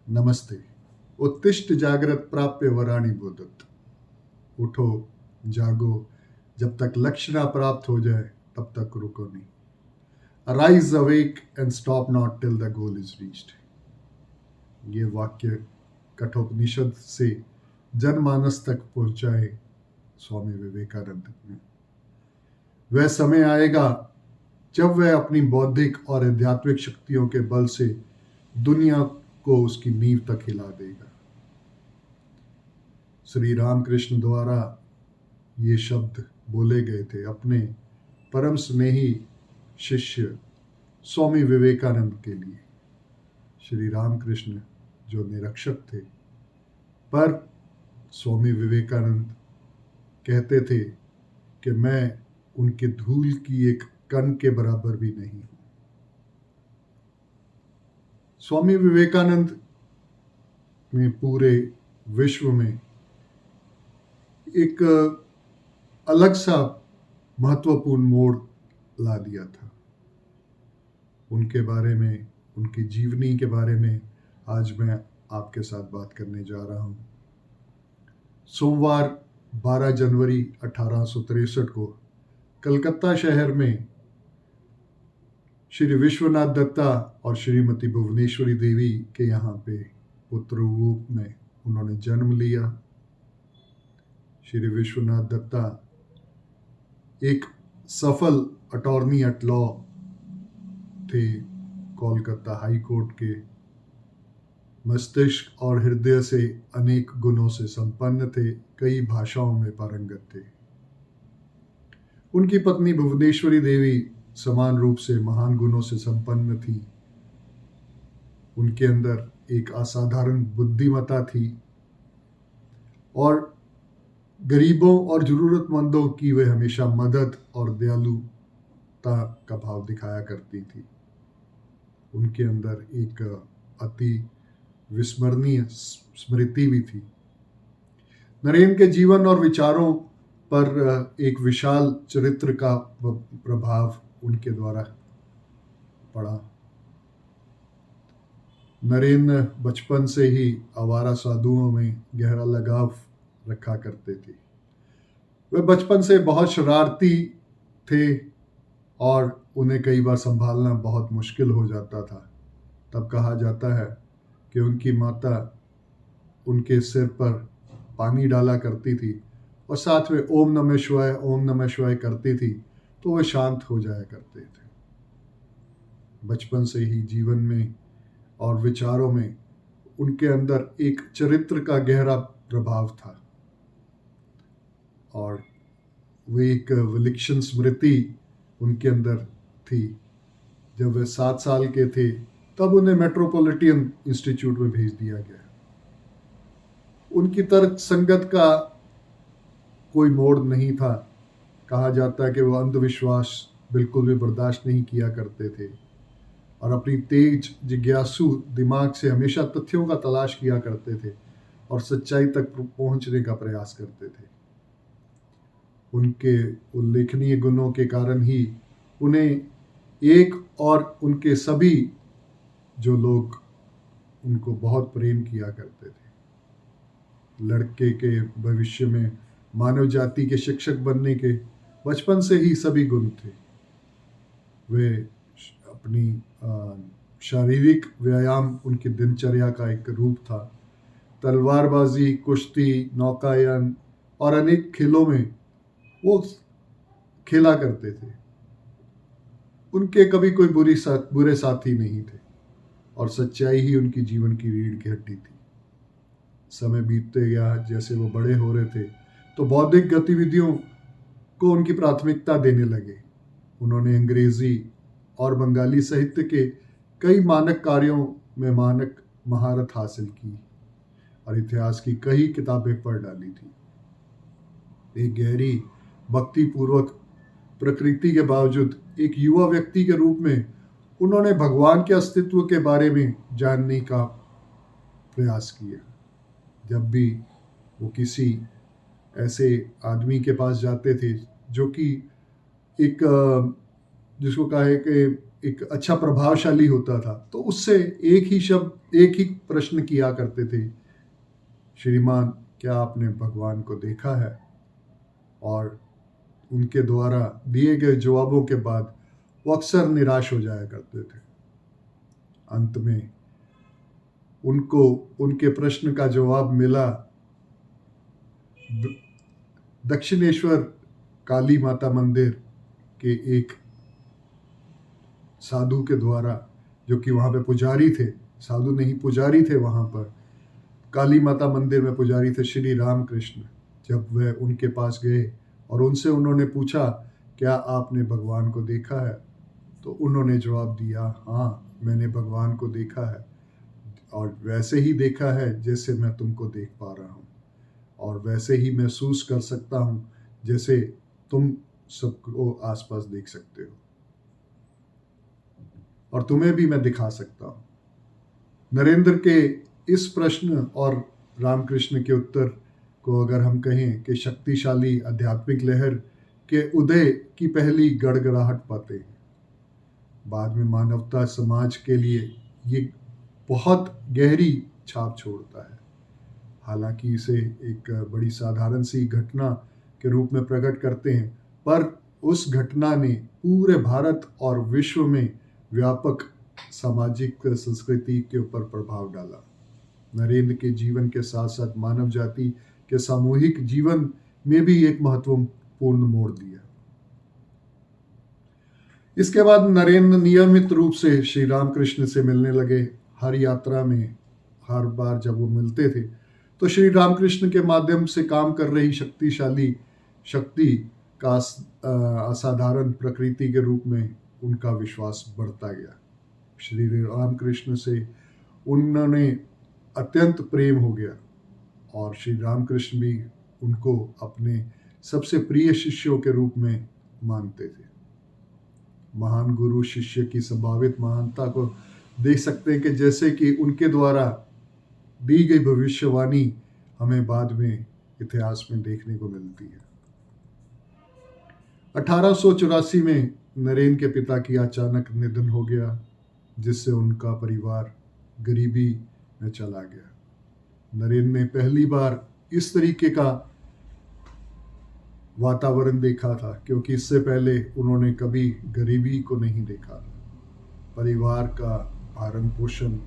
नमस्ते। उत्तिष्ठ जागृत प्राप्य वराणि बोधत। उठो, जागो, जब तक लक्ष्य ना प्राप्त हो जाए तब तक रुको नहीं। Arise awake and stop not till the goal is reached. ये वाक्य कठोपनिषद से जनमानस तक पहुंचाए स्वामी विवेकानंद ने। वह समय आएगा जब वह अपनी बौद्धिक और आध्यात्मिक शक्तियों के बल से दुनिया को उसकी नींव तक हिला देगा। श्री रामकृष्ण द्वारा ये शब्द बोले गए थे अपने परम स्नेही शिष्य स्वामी विवेकानंद के लिए। श्री रामकृष्ण जो निरक्षर थे, पर स्वामी विवेकानंद कहते थे कि मैं उनके धूल की एक कण के बराबर भी नहीं हूं। स्वामी विवेकानंद ने पूरे विश्व में एक अलग सा महत्वपूर्ण मोड़ ला दिया था। उनके बारे में, उनकी जीवनी के बारे में आज मैं आपके साथ बात करने जा रहा हूं। सोमवार 12 जनवरी 1863 को कलकत्ता शहर में श्री विश्वनाथ दत्ता और श्रीमती भुवनेश्वरी देवी के यहाँ पे पुत्र रूप में उन्होंने जन्म लिया। श्री विश्वनाथ दत्ता एक सफल अटॉर्नी एट लॉ थे। कोलकाता हाई कोर्ट के मस्तिष्क और हृदय से अनेक गुणों से संपन्न थे, कई भाषाओं में पारंगत थे। उनकी पत्नी भुवनेश्वरी देवी समान रूप से महान गुणों से संपन्न थी। उनके अंदर एक असाधारण बुद्धिमत्ता थी और गरीबों और जरूरतमंदों की वे हमेशा मदद और दयालुता का भाव दिखाया करती थी। उनके अंदर एक अति विस्मरणीय स्मृति भी थी। नरेन के जीवन और विचारों पर एक विशाल चरित्र का प्रभाव उनके द्वारा पड़ा। नरेन बचपन से ही आवारा साधुओं में गहरा लगाव रखा करते थे। वे बचपन से बहुत शरारती थे और उन्हें कई बार संभालना बहुत मुश्किल हो जाता था। तब कहा जाता है कि उनकी माता उनके सिर पर पानी डाला करती थी और साथ में ओम नमः शिवाय करती थी तो वे शांत हो जाया करते थे। बचपन से ही जीवन में और विचारों में उनके अंदर एक चरित्र का गहरा प्रभाव था और वे एक विलक्षण स्मृति उनके अंदर थी। जब वे 7 साल के थे तब उन्हें मेट्रोपॉलिटन इंस्टीट्यूट में भेज दिया गया। उनकी तर्क संगत का कोई मोड़ नहीं था। कहा जाता है कि वो अंधविश्वास बिल्कुल भी बर्दाश्त नहीं किया करते थे और अपनी तेज जिज्ञासु दिमाग से हमेशा तथ्यों का तलाश किया करते थे और सच्चाई तक पहुंचने का प्रयास करते थे। उनके उल्लेखनीय गुणों के कारण ही उन्हें एक और उनके सभी जो लोग उनको बहुत प्रेम किया करते थे। लड़के के भविष्य में मानव जाति के शिक्षक बनने के बचपन से ही सभी गुण थे। वे अपनी शारीरिक व्यायाम उनकी दिनचर्या का एक रूप था। तलवारबाजी, कुश्ती, नौकायन और अनेक खेलों में वो खेला करते थे। उनके कभी कोई बुरे साथी नहीं थे और सच्चाई ही उनकी जीवन की रीढ़ की हड्डी थी। समय बीतते गया, जैसे वो बड़े हो रहे थे तो बौद्धिक गतिविधियों को उनकी प्राथमिकता देने लगे। उन्होंने अंग्रेजी और बंगाली साहित्य के कई मानक कार्यों में मानक महारत हासिल की और इतिहास की कई किताबें पढ़ डाली थी। एक गहरी भक्तिपूर्वक प्रकृति के बावजूद एक युवा व्यक्ति के रूप में उन्होंने भगवान के अस्तित्व के बारे में जानने का प्रयास किया। जब भी वो किसी ऐसे आदमी के पास जाते थे जो कि एक जिसको कहे कि एक अच्छा प्रभावशाली होता था तो उससे एक ही शब्द, एक ही प्रश्न किया करते थे, श्रीमान क्या आपने भगवान को देखा है? और उनके द्वारा दिए गए जवाबों के बाद वो अक्सर निराश हो जाया करते थे। अंत में उनको उनके प्रश्न का जवाब मिला दक्षिणेश्वर काली माता मंदिर के एक साधु के द्वारा, जो कि वहाँ पे पुजारी थे, साधु नहीं पुजारी थे, वहाँ पर काली माता मंदिर में पुजारी थे श्री रामकृष्ण। जब वह उनके पास गए और उनसे उन्होंने पूछा क्या आपने भगवान को देखा है, तो उन्होंने जवाब दिया हाँ मैंने भगवान को देखा है, और वैसे ही देखा है जैसे मैं तुमको देख पा रहा हूँ, और वैसे ही महसूस कर सकता हूँ जैसे तुम सबको आसपास देख सकते हो, और तुम्हें भी मैं दिखा सकता हूँ। नरेंद्र के इस प्रश्न और रामकृष्ण के उत्तर को अगर हम कहें कि शक्तिशाली आध्यात्मिक लहर के उदय की पहली गड़गड़ाहट पाते हैं। बाद में मानवता समाज के लिए ये बहुत गहरी छाप छोड़ता है। हालांकि इसे एक बड़ी साधारण सी घटना के रूप में प्रकट करते हैं, पर उस घटना ने पूरे भारत और विश्व में व्यापक सामाजिक संस्कृति के ऊपर प्रभाव डाला। नरेंद्र के जीवन के साथ साथ मानव जाति के सामूहिक जीवन में भी एक महत्वपूर्ण मोड़ दिया। इसके बाद नरेंद्र नियमित रूप से श्री रामकृष्ण से मिलने लगे। हर यात्रा में हर बार जब वो मिलते थे तो श्री रामकृष्ण के माध्यम से काम कर रही शक्तिशाली शक्ति का असाधारण प्रकृति के रूप में उनका विश्वास बढ़ता गया। श्री रामकृष्ण से उन्होंने अत्यंत प्रेम हो गया और श्री रामकृष्ण भी उनको अपने सबसे प्रिय शिष्यों के रूप में मानते थे। महान गुरु शिष्य की संभावित महानता को देख सकते हैं कि जैसे कि उनके द्वारा दी गई भविष्यवाणी हमें बाद में इतिहास में देखने को मिलती है। 1884 में नरेंद्र के पिता की अचानक निधन हो गया, जिससे उनका परिवार गरीबी में चला गया। नरेंद्र ने पहली बार इस तरीके का वातावरण देखा था, क्योंकि इससे पहले उन्होंने कभी गरीबी को नहीं देखा। परिवार का भरण पोषण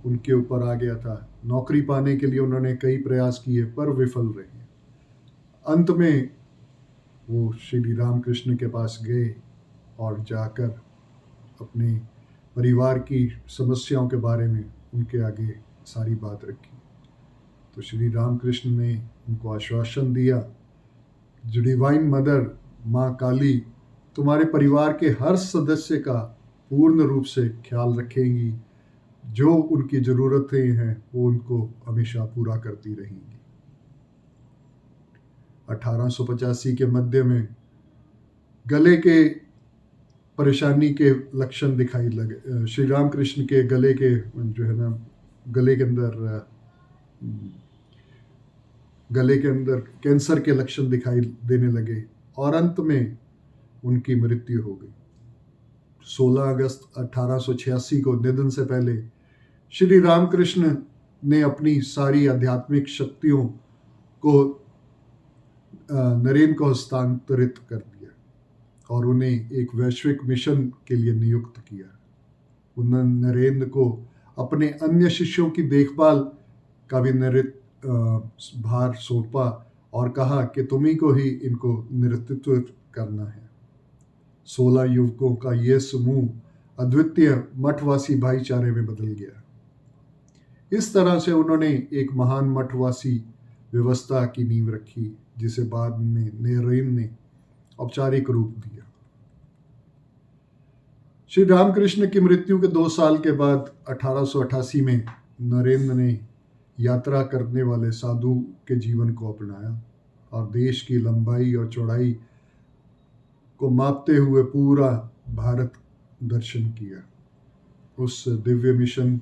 उनके ऊपर आ गया था। नौकरी पाने के लिए उन्होंने कई प्रयास किए पर विफल रहे। अंत में वो श्री रामकृष्ण के पास गए और जाकर अपने परिवार की समस्याओं के बारे में उनके आगे सारी बात रखी। तो श्री रामकृष्ण ने उनको आश्वासन दिया, जो डिवाइन मदर माँ काली तुम्हारे परिवार के हर सदस्य का पूर्ण रूप से ख्याल रखेंगी। जो उनकी ज़रूरतें हैं वो उनको हमेशा पूरा करती रहेंगी। 1885 के मध्य में गले के परेशानी के लक्षण दिखाई लगे। श्री रामकृष्ण के गले के जो है ना, गले के अंदर कैंसर के लक्षण दिखाई देने लगे और अंत में उनकी मृत्यु हो गई। 16 अगस्त 1886 को निधन से पहले श्री रामकृष्ण ने अपनी सारी आध्यात्मिक शक्तियों को नरेंद्र को हस्तांतरित कर दिया और उन्हें एक वैश्विक मिशन के लिए नियुक्त किया। उन्होंने नरेंद्र को अपने अन्य शिष्यों की देखभाल का भी भार सौंपा और कहा कि तुम्ही को ही इनको नेतृत्व करना है। 16 युवकों का यह समूह अद्वितीय मठवासी भाईचारे में बदल गया। इस तरह से उन्होंने एक महान मठवासी व्यवस्था की नींव रखी, जिसे बाद में नरेंद्र ने औपचारिक रूप दिया। श्री रामकृष्ण की मृत्यु के 2 साल के बाद 1888 में नरेंद्र ने यात्रा करने वाले साधु के जीवन को अपनाया और देश की लंबाई और चौड़ाई को मापते हुए पूरा भारत दर्शन किया। उस दिव्य मिशन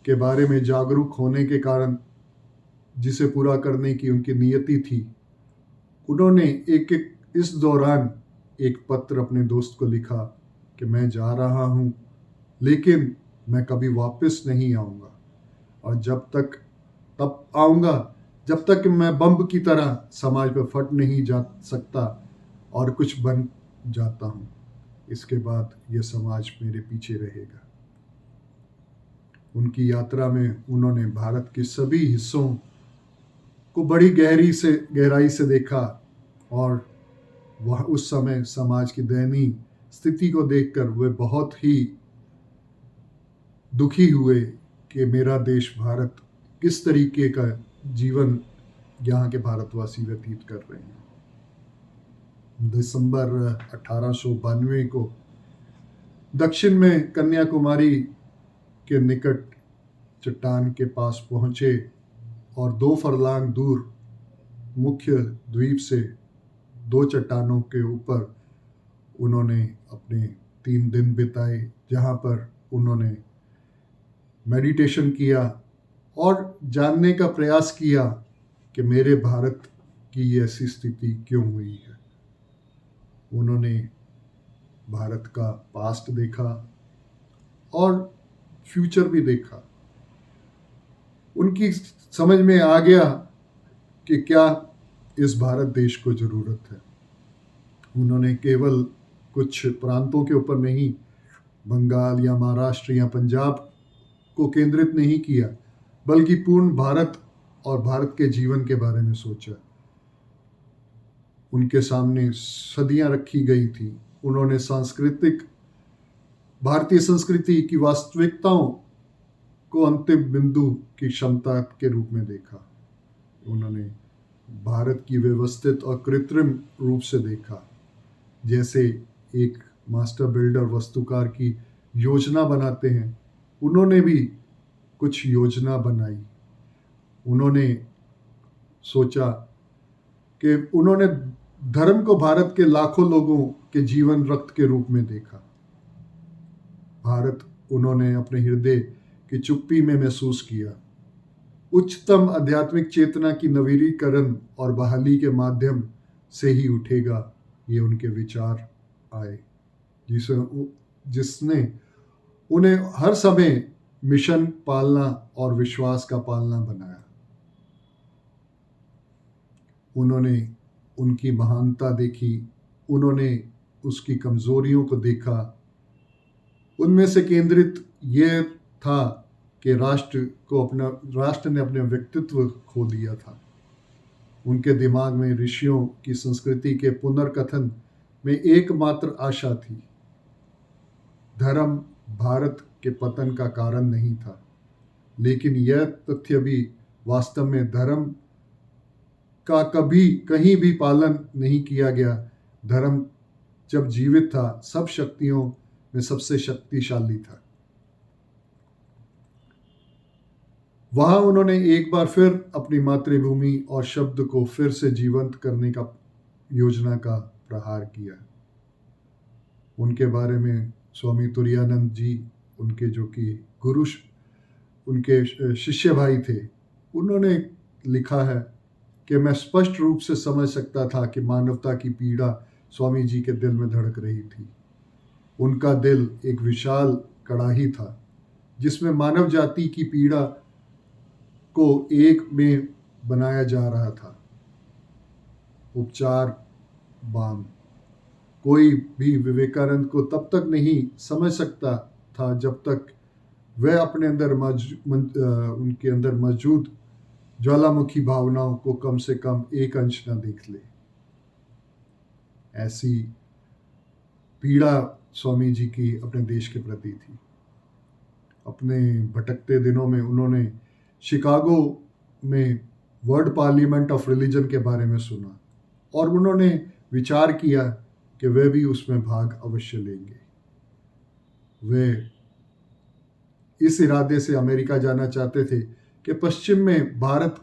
के बारे में जागरूक होने के कारण, जिसे पूरा करने की उनकी नियति थी, उन्होंने इस दौरान एक पत्र अपने दोस्त को लिखा कि मैं जा रहा हूँ, लेकिन मैं कभी वापस नहीं आऊँगा, और तब आऊँगा जब तक कि मैं बम की तरह समाज पे फट नहीं जा सकता और कुछ बन जाता हूँ। इसके बाद ये समाज मेरे पीछे रहेगा। उनकी यात्रा में उन्होंने भारत के सभी हिस्सों को बड़ी गहराई से देखा, और वह उस समय समाज की दयनीय स्थिति को देखकर वे बहुत ही दुखी हुए कि मेरा देश भारत किस तरीके का जीवन यहाँ के भारतवासी व्यतीत कर रहे हैं। दिसंबर 1892 को दक्षिण में कन्याकुमारी के निकट चट्टान के पास पहुंचे और 2 फरलांग दूर मुख्य द्वीप से 2 चट्टानों के ऊपर उन्होंने अपने 3 दिन बिताए, जहाँ पर उन्होंने मेडिटेशन किया और जानने का प्रयास किया कि मेरे भारत की ऐसी स्थिति क्यों हुई है। उन्होंने भारत का पास्ट देखा और फ्यूचर भी देखा। उनकी समझ में आ गया कि क्या इस भारत देश को ज़रूरत है। उन्होंने केवल कुछ प्रांतों के ऊपर नहीं, बंगाल या महाराष्ट्र या पंजाब को केंद्रित नहीं किया, बल्कि पूर्ण भारत और भारत के जीवन के बारे में सोचा। उनके सामने सदियां रखी गई थी। उन्होंने भारतीय संस्कृति की वास्तविकताओं को अंतिम बिंदु की क्षमता के रूप में देखा। उन्होंने भारत की व्यवस्थित और कृत्रिम रूप से देखा, जैसे एक मास्टर बिल्डर वास्तुकार की योजना बनाते हैं, उन्होंने भी कुछ योजना बनाई। उन्होंने सोचा कि उन्होंने धर्म को भारत के लाखों लोगों के जीवन रक्त के रूप में देखा। भारत उन्होंने अपने हृदय की चुप्पी में महसूस किया। उच्चतम आध्यात्मिक चेतना की नवीनीकरण और बहाली के माध्यम से ही उठेगा, ये उनके विचार आए, जिसने उन्हें हर समय मिशन पालना और विश्वास का पालना बनाया। उन्होंने उनकी महानता देखी, उन्होंने उसकी कमजोरियों को देखा। उनमें से केंद्रित ये था कि राष्ट्र ने अपने व्यक्तित्व खो दिया था। उनके दिमाग में ऋषियों की संस्कृति के पुनर्कथन में एकमात्र आशा थी। धर्म भारत के पतन का कारण नहीं था, लेकिन यह तथ्य भी वास्तव में धर्म का कभी कहीं भी पालन नहीं किया गया। धर्म जब जीवित था, सब शक्तियों में सबसे शक्तिशाली था। वहां उन्होंने एक बार फिर अपनी मातृभूमि और शब्द को फिर से जीवंत करने का योजना का प्रहार किया। उनके बारे में स्वामी तुरानंद जी, उनके जो कि गुरु, उनके शिष्य भाई थे, उन्होंने लिखा है कि मैं स्पष्ट रूप से समझ सकता था कि मानवता की पीड़ा स्वामी जी के दिल में धड़क रही थी। उनका दिल एक विशाल कड़ाही था, जिसमें मानव जाति की पीड़ा को एक में बनाया जा रहा था। उपचार बाम कोई भी विवेकानंद को तब तक नहीं समझ सकता था जब तक वह अपने अंदर उनके अंदर मौजूद ज्वालामुखी भावनाओं को कम से कम एक अंश न देख ले। ऐसी पीड़ा स्वामी जी की अपने देश के प्रति थी। अपने भटकते दिनों में उन्होंने शिकागो में वर्ल्ड पार्लियामेंट ऑफ रिलीजन के बारे में सुना, और उन्होंने विचार किया कि वे भी उसमें भाग अवश्य लेंगे। वे इस इरादे से अमेरिका जाना चाहते थे कि पश्चिम में भारत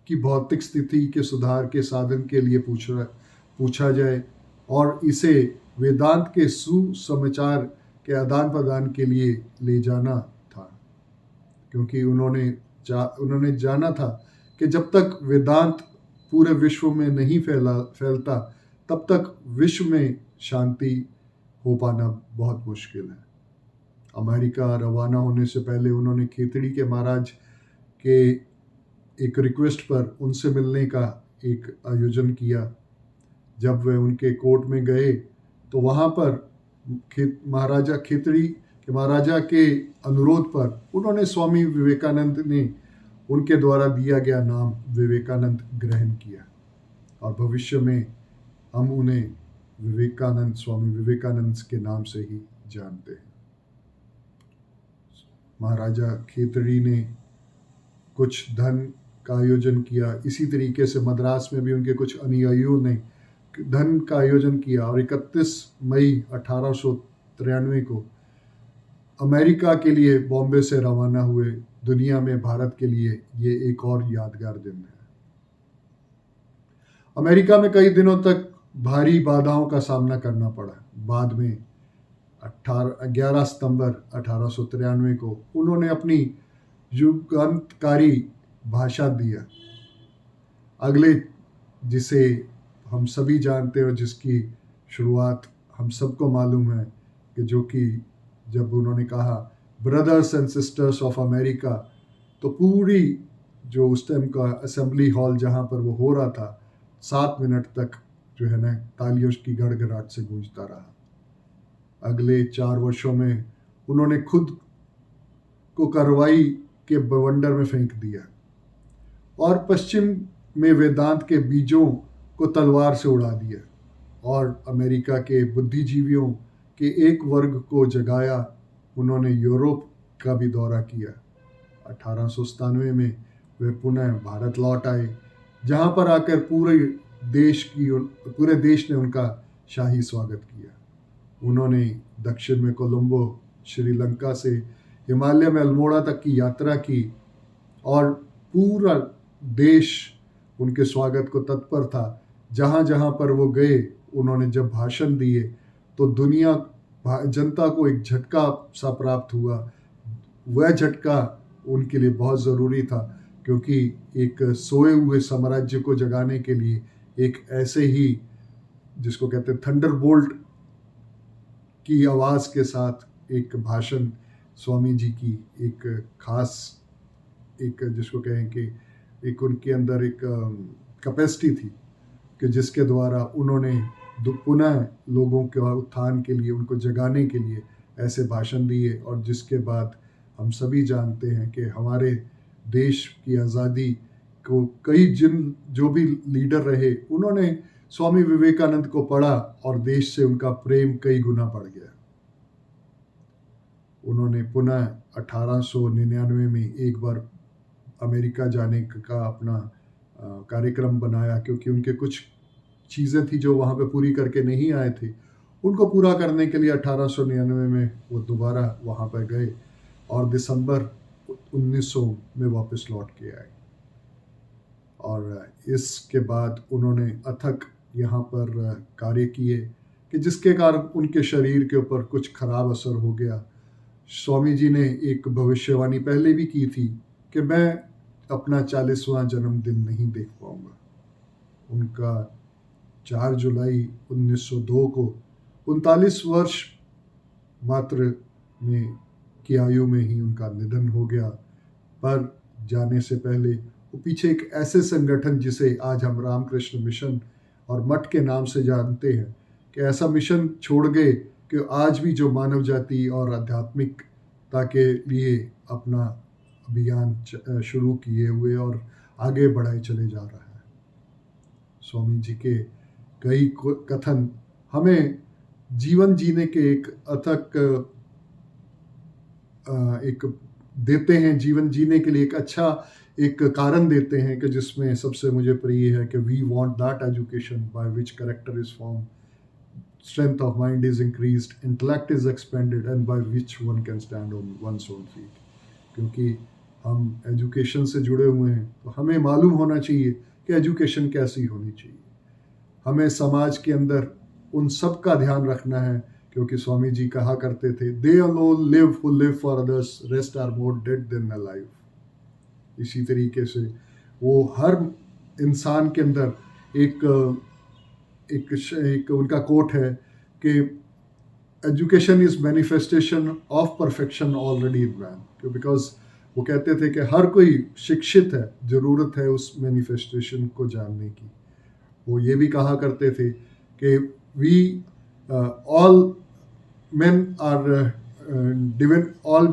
की भौतिक स्थिति के सुधार के साधन के लिए पूछा जाए, और इसे वेदांत के सुसमाचार के आदान प्रदान के लिए ले जाना था, क्योंकि उन्होंने जाना था कि जब तक वेदांत पूरे विश्व में नहीं फैलता, तब तक विश्व में शांति हो पाना बहुत मुश्किल है। अमेरिका रवाना होने से पहले उन्होंने खेतड़ी के महाराज के एक रिक्वेस्ट पर उनसे मिलने का एक आयोजन किया। जब वे उनके कोर्ट में गए तो वहाँ पर महाराजा खेतड़ी के महाराजा के अनुरोध पर उन्होंने स्वामी विवेकानंद ने उनके द्वारा दिया गया नाम विवेकानंद ग्रहण किया और भविष्य में हम उन्हें विवेकानंद, स्वामी विवेकानंद के नाम से ही जानते हैं। महाराजा खेतड़ी ने कुछ धन का आयोजन किया। इसी तरीके से मद्रास में भी उनके कुछ अनुयायियों ने धन का आयोजन किया और 31 मई 1893 को अमेरिका के लिए बॉम्बे से रवाना हुए। दुनिया में भारत के लिए ये एक और यादगार दिन है। अमेरिका में कई दिनों तक भारी बाधाओं का सामना करना पड़ा। बाद में 11 सितंबर 1893 को उन्होंने अपनी युगांतकारी भाषा दिया, अगले जिसे हम सभी जानते हैं और जिसकी शुरुआत हम सबको मालूम है कि जो कि जब उन्होंने कहा brothers and sisters of America, तो पूरी जो उस टाइम का असेंबली हॉल जहाँ पर वो हो रहा था 7 मिनट तक जो है ना तालियों की गड़गड़ाहट से गूंजता रहा। अगले 4 वर्षों में उन्होंने खुद को कार्रवाई के बवंडर में फेंक दिया और पश्चिम में वेदांत के बीजों को तलवार से उड़ा दिया और अमेरिका के बुद्धिजीवियों के एक वर्ग को जगाया। उन्होंने यूरोप का भी दौरा किया। 1897 में वे पुनः भारत लौट आए, जहां पर आकर पूरे देश ने उनका शाही स्वागत किया। उन्होंने दक्षिण में कोलंबो, श्रीलंका से हिमालय में अल्मोड़ा तक की यात्रा की और पूरा देश उनके स्वागत को तत्पर था। जहाँ जहाँ पर वो गए उन्होंने जब भाषण दिए तो दुनिया जनता को एक झटका सा प्राप्त हुआ। वह झटका उनके लिए बहुत ज़रूरी था, क्योंकि एक सोए हुए साम्राज्य को जगाने के लिए एक ऐसे ही, जिसको कहते हैं थंडरबोल्ट की आवाज़ के साथ एक भाषण स्वामी जी की एक खास, एक जिसको कहें कि एक उनके अंदर एक कैपेसिटी थी कि जिसके द्वारा उन्होंने पुनः लोगों के उत्थान के लिए, उनको जगाने के लिए ऐसे भाषण दिए और जिसके बाद हम सभी जानते हैं कि हमारे देश की आज़ादी को कई जो भी लीडर रहे उन्होंने स्वामी विवेकानंद को पढ़ा और देश से उनका प्रेम कई गुना बढ़ गया। उन्होंने पुनः 1899 में एक बार अमेरिका जाने का अपना कार्यक्रम बनाया, क्योंकि उनके कुछ चीज़ें थी जो वहाँ पे पूरी करके नहीं आए थे। उनको पूरा करने के लिए 1899 में वो दोबारा वहाँ पर गए और दिसंबर 1900 में वापस लौट के आए। और इसके बाद उन्होंने अथक यहाँ पर कार्य किए कि जिसके कारण उनके शरीर के ऊपर कुछ खराब असर हो गया। स्वामी जी ने एक भविष्यवाणी पहले भी की थी कि मैं अपना 40वां जन्मदिन नहीं देख पाऊंगा। उनका 4 जुलाई 1902 को 39 वर्ष मात्र में की आयु में ही उनका निधन हो गया। पर जाने से पहले वो पीछे एक ऐसे संगठन जिसे आज हम रामकृष्ण मिशन और मठ के नाम से जानते हैं, कि ऐसा मिशन छोड़ गए कि आज भी जो मानव जाति और आध्यात्मिकता के लिए अपना अभियान शुरू किए हुए और आगे बढ़ाए चले जा रहा है। स्वामी जी के कई कथन हमें जीवन जीने के एक अथक एक देते हैं, जीवन जीने के लिए एक अच्छा एक कारण देते हैं, कि जिसमें सबसे मुझे प्रिय है कि we want that education by which character is form, strength of mind is increased, intellect is expanded, and by which one can stand on one's own feet। क्योंकि हम एजुकेशन से जुड़े हुए हैं तो हमें मालूम होना चाहिए कि एजुकेशन कैसी होनी चाहिए। हमें समाज के अंदर उन सब का ध्यान रखना है, क्योंकि स्वामी जी कहा करते थे, they alone live who live for others, rest are more dead than alive. इसी तरीके से वो हर इंसान के अंदर एक उनका कोट है कि education is manifestation of perfection already in man, because वो कहते थे कि हर कोई शिक्षित है, ज़रूरत है उस मैनिफेस्टेशन को जानने की। वो ये भी कहा करते थे कि we all men are divine, all